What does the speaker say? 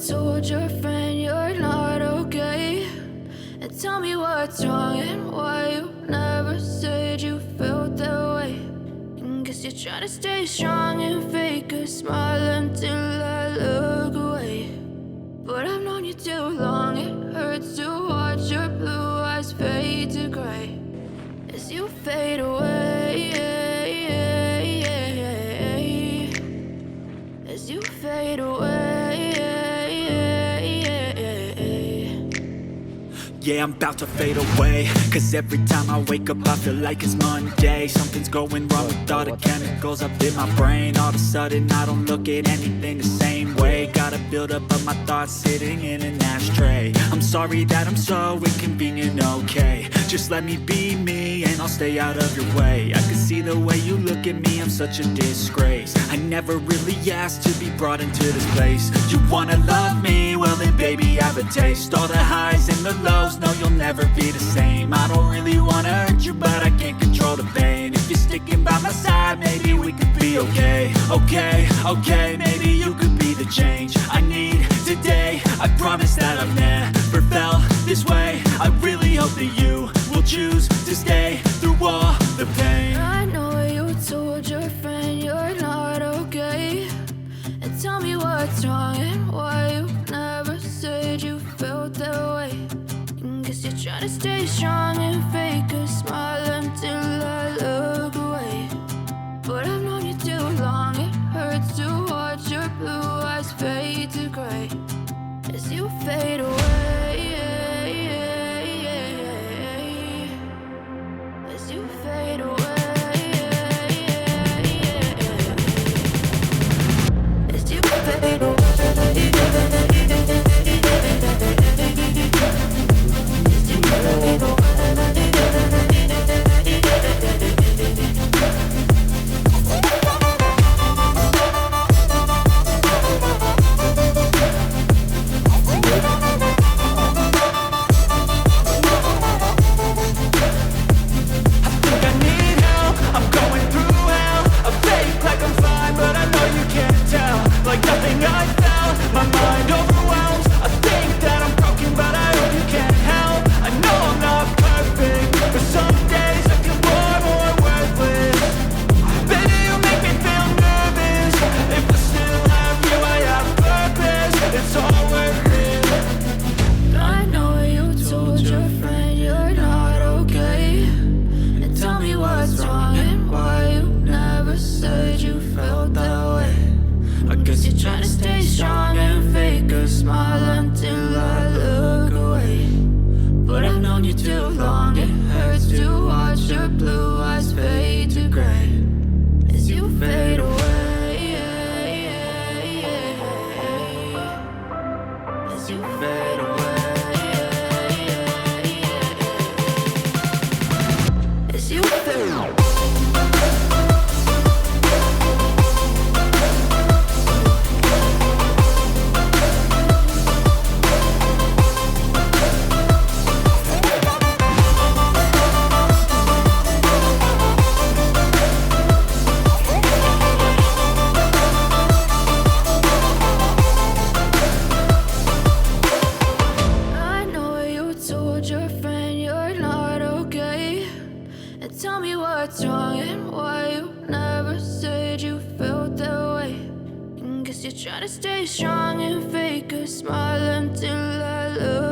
told your friend you're not okay? And tell me what's wrong and why you never said you felt that way. And guess you're trying to stay strong and fake a smile until I look away. But I've known you too long, it hurts to watch your blue eyes fade to gray as you fade away, as you fade away. Yeah, I'm about to fade away, cause every time I wake up I feel like it's Monday. Something's going wrong with all the chemicals up in my brain. All of a sudden I don't look at anything the same way. Got a buildup of my thoughts sitting in an ashtray. I'm sorry that I'm so inconvenient, okay? Just let me be me and I'll stay out of your way. I can see the way you look at me, I'm such a disgrace. I never really asked to be brought into this place. You wanna love me? Well then baby have a taste. All the highs and the lows, no you'll never be the same. I don't really wanna hurt you but I can't control the pain. If you're sticking by my side, maybe we could be okay. Okay, maybe you could be the change I need today. I promise that I've never felt this way. I really hope that you will choose to stay through all the pain. I know you told your friend you're not okay. And tell me what's wrong and why you never said you felt that way. And guess you're trying to stay strong and fake a smile until I look away. But I've known you too long, it hurts to watch your blue eyes fade to gray as you fade away, as you fade away, as you fade away. Like nothing I felt, my mind overwhelms. I think that I'm broken, but I hope you can't help. I know I'm not perfect, but some days I feel more worthless. Baby, you make me feel nervous. If I still have you, I have purpose. It's all worth it. I know you told your friend you're not okay. And tell me what's wrong and why you never said you felt that way. I guess you're trying to stay strong and fake a smile until I look away. But I've known you too long, it hurts to watch your blue eyes fade to gray as you fade away, as you fade away, as you fade away. Tell me what's wrong and why you never said you felt that way. And guess you're trying to stay strong and fake a